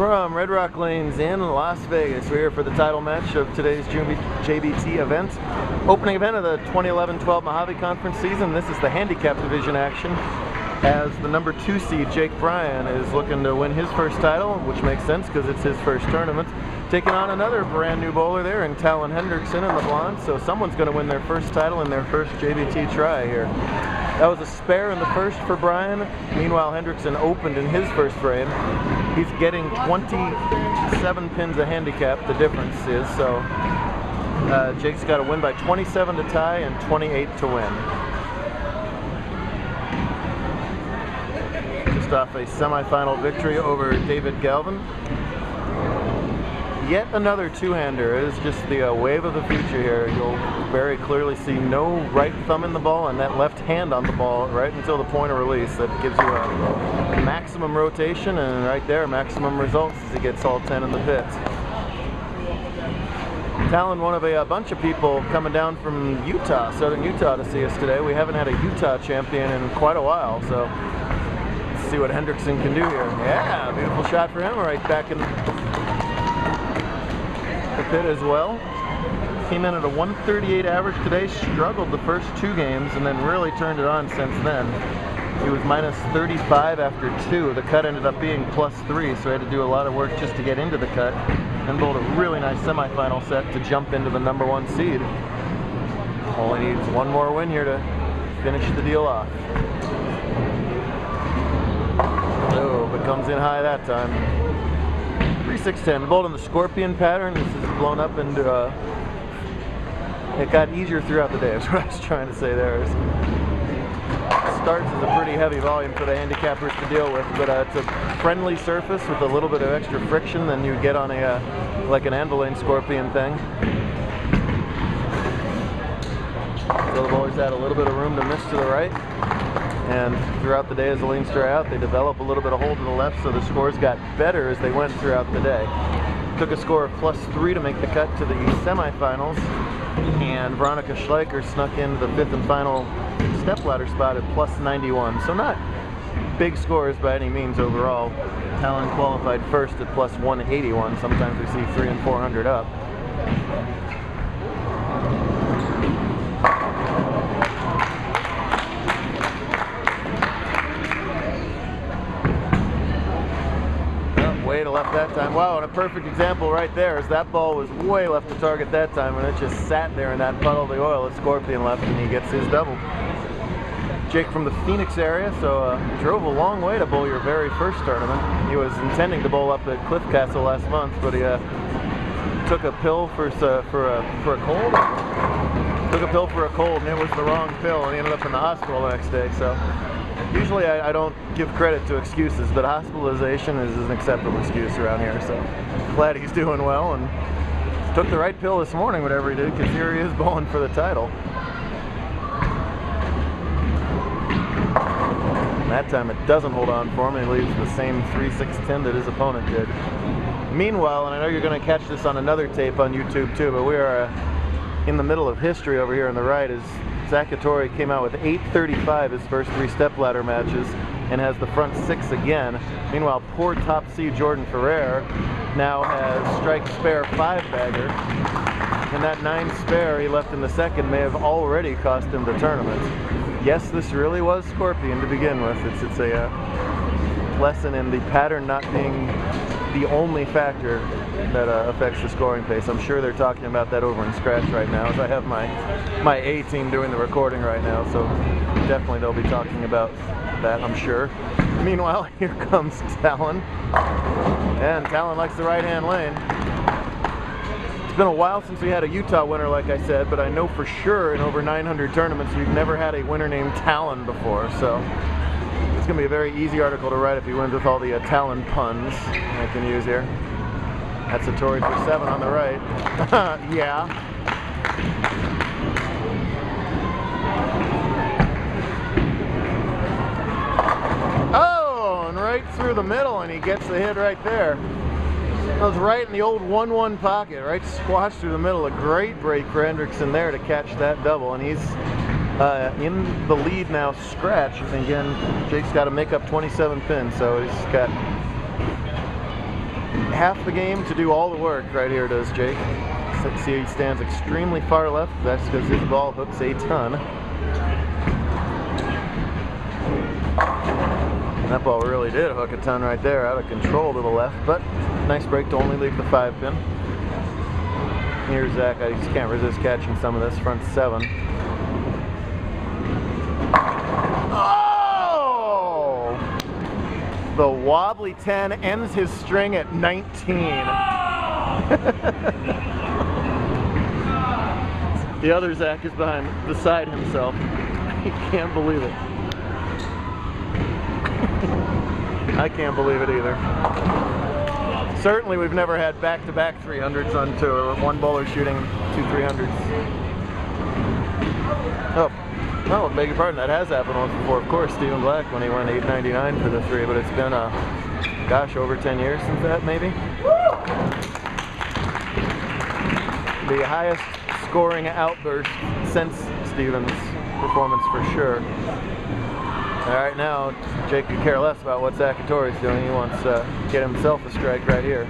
From Red Rock Lanes in Las Vegas, we're here for the title match of today's JBT event. Opening event of the 2011-12 Mojave Conference season. This is the handicap division action, as the number 2 seed, Bryan, is looking to win his first title, which makes sense because it's his first tournament. Taking on another brand new bowler there in Talon, Hendrickson in the blonde, so someone's going to win their first title in their first JBT try here. That was a spare in the first for Bryan. Meanwhile, Hendrickson opened in his first frame. He's getting 27 pins a handicap, the difference is, so Jake's got to win by 27 to tie and 28 to win. Just off a semifinal victory over David Galvin. Yet another two-hander. It is just the wave of the future here. You'll very clearly see no right thumb in the ball and that left hand on the ball right until the point of release. That gives you a maximum rotation, and right there, maximum results as he gets all 10 in the pits. Talon, one of a bunch of people coming down from Utah, southern Utah, to see us today. We haven't had a Utah champion in quite a while, so let's see what Hendrickson can do here. Yeah, beautiful shot for him, right back in the pit as well. Came in at a 138 average today, struggled the first 2 games, and then really turned it on since then. He was minus 35 after 2. The cut ended up being plus 3, so he had to do a lot of work just to get into the cut, and bowled a really nice semifinal set to jump into the number 1 seed. All he needs one more win here to finish the deal off. Oh, but comes in high that time. 3-6-10, bowled in the scorpion pattern. This is blown up into it got easier throughout the day, is what I was trying to say there. Starts as a pretty heavy volume for the handicappers to deal with, but it's a friendly surface with a little bit of extra friction than you get on a like an anvilane scorpion thing. So the bowlers had a little bit of room to miss to the right, and throughout the day as the lanes dry out, they develop a little bit of hold to the left, so the scores got better as they went throughout the day. Took a score of plus 3 to make the cut to the semifinals, and Veronica Schleicher snuck into the 5th and final stepladder spot at plus 91. So not big scores by any means overall. Talon qualified first at plus 181. Sometimes we see 300 and 400 up. Way to left that time. Wow, and a perfect example right there is that ball was way left to target that time, and it just sat there in that puddle of the oil at scorpion left, and he gets his double. Jake from the Phoenix area, so drove a long way to bowl your very first tournament. He was intending to bowl up at Cliff Castle last month, but he took a pill for a cold. Took a pill for a cold, and it was the wrong pill, and he ended up in the hospital the next day. So usually I don't give credit to excuses, but hospitalization is an acceptable excuse around here. So glad he's doing well, and took the right pill this morning, whatever he did, because here he is bowling for the title. That time it doesn't hold on for him, and he leaves the same 3-6-10 that his opponent did. Meanwhile, and I know you're going to catch this on another tape on YouTube too, but we are in the middle of history over here on the right, as Zakatori came out with 835 his first 3 stepladder matches, and has the front 6 again. Meanwhile, poor top seed Jordan Ferrer now has strike spare 5-bagger, and that 9 spare he left in the second may have already cost him the tournament. Yes, this really was scorpion to begin with. It's a lesson in the pattern not being the only factor that affects the scoring pace. I'm sure they're talking about that over in Scratch right now, as I have my A team doing the recording right now, so definitely they'll be talking about that, I'm sure. Meanwhile, here comes Talon, and Talon likes the right-hand lane. It's been a while since we had a Utah winner, like I said, but I know for sure in over 900 tournaments we've never had a winner named Talon before, so it's going to be a very easy article to write if he wins with all the Talon puns I can use here. That's a Tory for 7 on the right. Yeah. Oh, and right through the middle, and he gets the hit right there. That was right in the old 1-1 pocket, right squashed through the middle. A great break for Hendrickson there to catch that double, and he's in the lead now, scratch. And again, Jake's got to make up 27 pins, so he's got half the game to do all the work right here, does Jake. See, he stands extremely far left. That's because his ball hooks a ton. And that ball really did hook a ton right there, out of control to the left, but nice break to only leave the 5-pin. Here's Zach. I just can't resist catching some of this front 7. Oh! The wobbly 10 ends his string at 19. The other Zach is beside himself. He can't believe it. I can't believe it either. Certainly we've never had back-to-back 300s on tour. One bowler shooting 2 300s. Oh, beg your pardon, that has happened once before. Of course, Stephen Black when he won 899 for the 3, but it's been, gosh, over 10 years since that, maybe? The highest scoring outburst since Stephen's performance for sure. All right, now Jake could care less about what Zacharias doing. He wants to get himself a strike right here.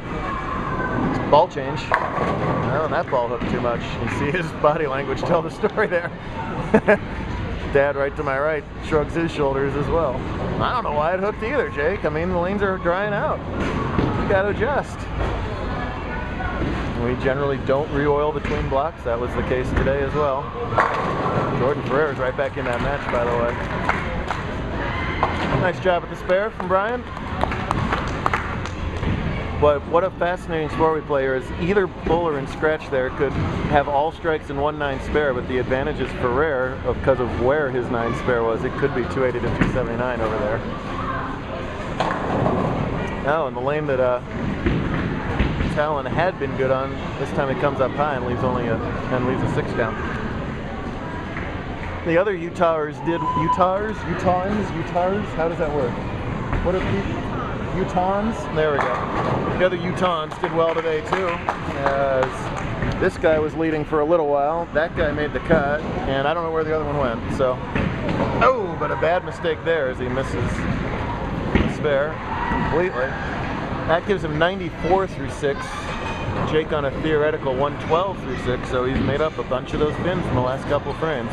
Ball change. Oh, and that ball hooked too much. You see his body language tell the story there. Dad right to my right shrugs his shoulders as well. I don't know why it hooked either, Jake. I mean, the lanes are drying out. You got to adjust. We generally don't re-oil between blocks. That was the case today as well. Jordan Ferrer's right back in that match, by the way. Nice job at the spare from Bryan. But what a fascinating score we play here is either bowler in scratch there could have all strikes in 1-9 spare, but the advantage is Ferrer because of where his 9 spare was. It could be 280 to 279 over there. Oh, and the lane that Talon had been good on, this time it comes up high and leaves leaves a 6 count. The other Utahers did Utahs? How does that work? What are people? Utahns? There we go. The other Utahns did well today too, as this guy was leading for a little while. That guy made the cut, and I don't know where the other one went. So, oh, but a bad mistake there as he misses the spare completely. That gives him 94 through 6. Jake on a theoretical 112 through 6, so he's made up a bunch of those pins in the last couple frames.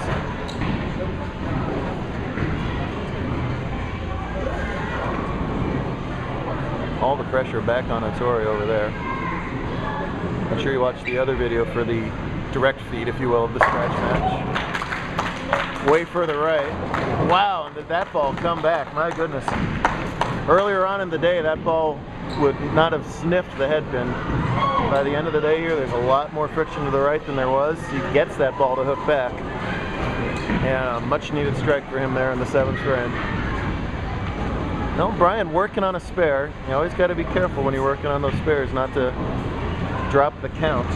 All the pressure back on Hattori over there. I'm sure you watched the other video for the direct feed, if you will, of the scratch match. Way further right. Wow, and did that ball come back? My goodness. Earlier on in the day, that ball would not have sniffed the head pin. By the end of the day here, there's a lot more friction to the right than there was. He gets that ball to hook back. And a much needed strike for him there in the 7th frame. No, Bryan working on a spare. You always got to be careful when you're working on those spares not to drop the count.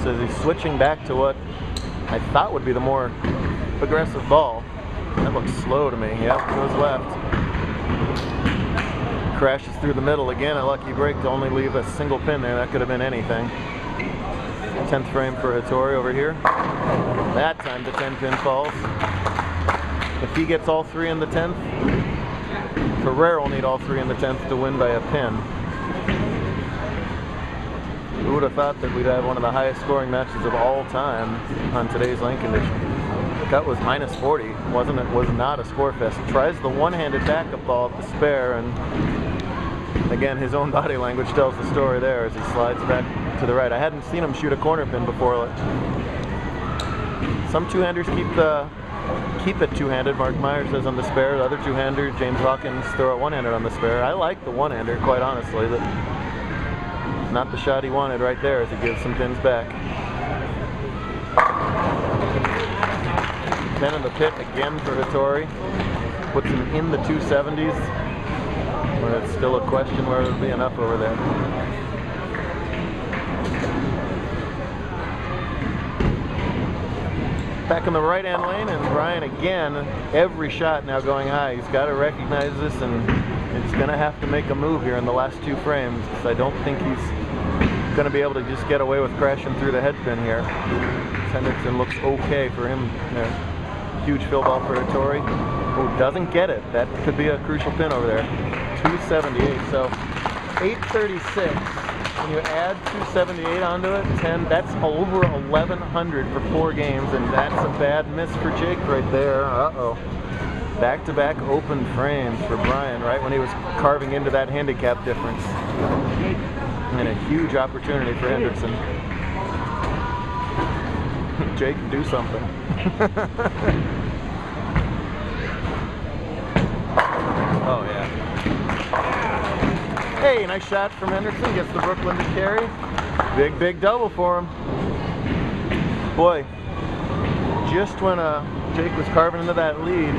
So he's switching back to what I thought would be the more aggressive ball. That looks slow to me. Yep, goes left. Crashes through the middle again. A lucky break to only leave a single pin there. That could have been anything. 10th frame for Hattori over here. That time the 10-pin falls. If he gets all 3 in the 10th, Ferrer will need all 3 in the 10th to win by a pin. Who would have thought that we'd have one of the highest scoring matches of all time on today's lane condition? Cut was -40, was not a score fest. Tries the one-handed backup ball at the spare, and again his own body language tells the story there as he slides back to the right. I hadn't seen him shoot a corner pin before. Some two-handers keep it two-handed. Mark Meyer says on the spare. The other two-hander, James Hawkins, throw it one-handed on the spare. I like the one-hander, quite honestly. But not the shot he wanted right there as he gives some pins back. 10 in the pit again for Hattori. Puts him in the 270s. But it's still a question where it'll be enough over there. Back in the right-hand lane, and Bryan again, every shot now going high. He's got to recognize this, and he's going to have to make a move here in the last 2 frames, because I don't think he's going to be able to just get away with crashing through the head pin here. Hendrickson looks okay for him there. Huge fill ball for Hattori. Oh, doesn't get it. That could be a crucial pin over there. 278. So 836. When you add 278 onto it, 10, that's over 1,100 for 4 games, and that's a bad miss for Jake right there. Uh-oh. Back-to-back open frames for Bryan, right when he was carving into that handicap difference. And a huge opportunity for Hendrickson. Jake, do something. Oh, yeah. Hey, nice shot from Hendrickson. Gets the Brooklyn to carry. Big, big double for him. Boy, just when Jake was carving into that lead,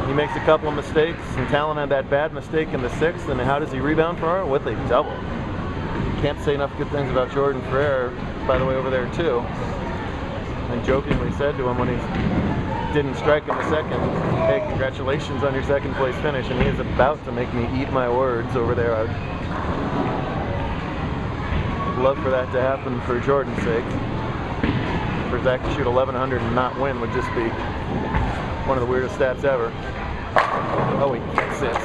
he makes a couple of mistakes, and Talon had that bad mistake in the 6th, and how does he rebound for it? With a double. Can't say enough good things about Jordan Ferrer, by the way, over there too. I jokingly said to him when he didn't strike in the 2nd, hey, congratulations on your 2nd place finish, and he is about to make me eat my words over there. I'd love for that to happen for Jordan's sake. For Zach to shoot 1,100 and not win would just be one of the weirdest stats ever. Oh, he gets it.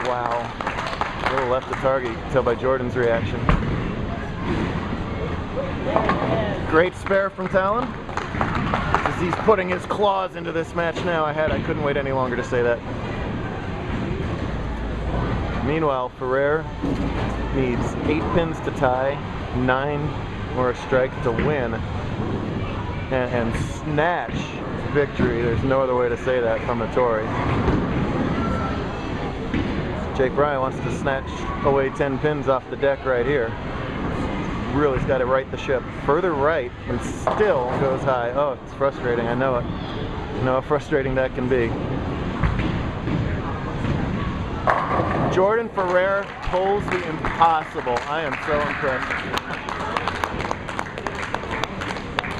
Wow. A little left the target, you can tell by Jordan's reaction. Great spare from Talon. As he's putting his claws into this match now. I couldn't wait any longer to say that. Meanwhile, Ferrer needs 8 pins to tie, 9 or a strike to win, and snatch victory. There's no other way to say that from a Tory. Jake Bryan wants to snatch away 10 pins off the deck right here. Really's got to right the ship. Further right and still goes high. Oh, it's frustrating. I know it. You know how frustrating that can be. Jordan Ferrer pulls the impossible. I am so impressed.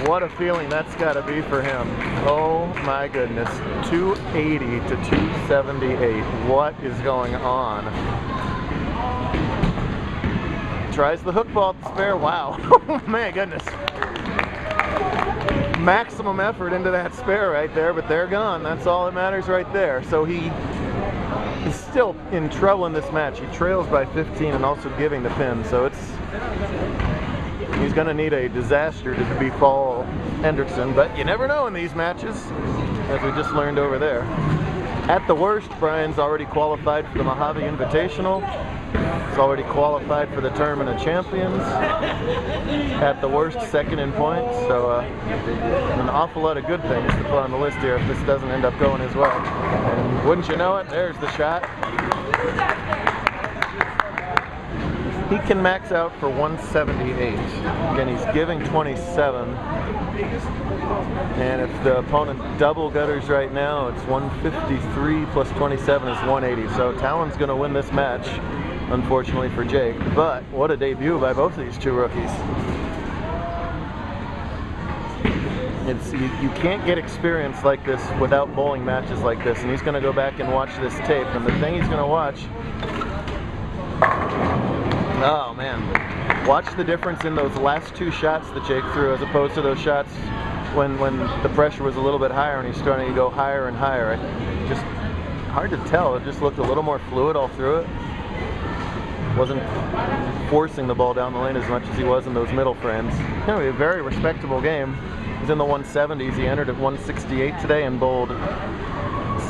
What a feeling that's got to be for him. Oh my goodness. 280 to 278. What is going on? Tries the hook ball at the spare. Wow. Oh my goodness. Maximum effort into that spare right there, but they're gone. That's all that matters right there. So he is still in trouble in this match. He trails by 15 and also giving the pin. So he's going to need a disaster to befall Hendrickson, but you never know in these matches, as we just learned over there. At the worst, Bryan's already qualified for the Mojave Invitational. He's already qualified for the Tournament of Champions. At the worst, 2nd in points. So an awful lot of good things to put on the list here if this doesn't end up going his way. And wouldn't you know it, there's the shot. He can max out for 178. Again, he's giving 27. And if the opponent double gutters right now, it's 153 plus 27 is 180. So Talon's going to win this match, unfortunately for Jake. But what a debut by both of these two rookies. You can't get experience like this without bowling matches like this. And he's going to go back and watch this tape. And the thing he's going to watch... Oh man, watch the difference in those last 2 shots that Jake threw as opposed to those shots when the pressure was a little bit higher and he's starting to go higher and higher. Just hard to tell. It just looked a little more fluid all through it. Wasn't forcing the ball down the lane as much as he was in those middle frames. Anyway, a very respectable game. He's in the 170s. He entered at 168 today and bowled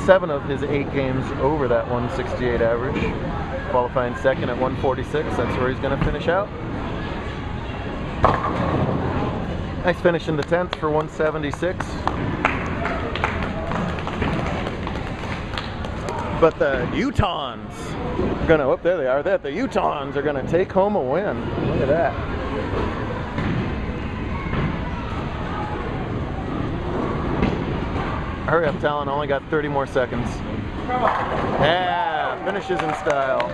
7 of his 8 games over that 168 average. Qualifying 2nd at 146. That's where he's going to finish out. Nice finish in the 10th for 176. But the Utahns are going to, oh, there they are. The Utahns are going to take home a win. Look at that. Hurry up, Talon. Only got 30 more seconds. Yeah, finishes in style.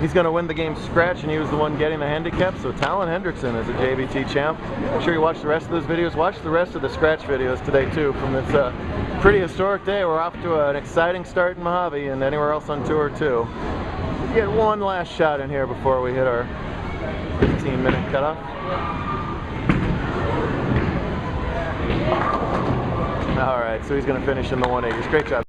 He's going to win the game scratch, and he was the one getting the handicap. So Talon Hendrickson is a JBT champ. Make sure you watch the rest of those videos. Watch the rest of the scratch videos today, too, from this pretty historic day. We're off to an exciting start in Mojave and anywhere else on tour, too. We'll get one last shot in here before we hit our 15-minute cutoff. All right, so he's going to finish in the 180s. Great job.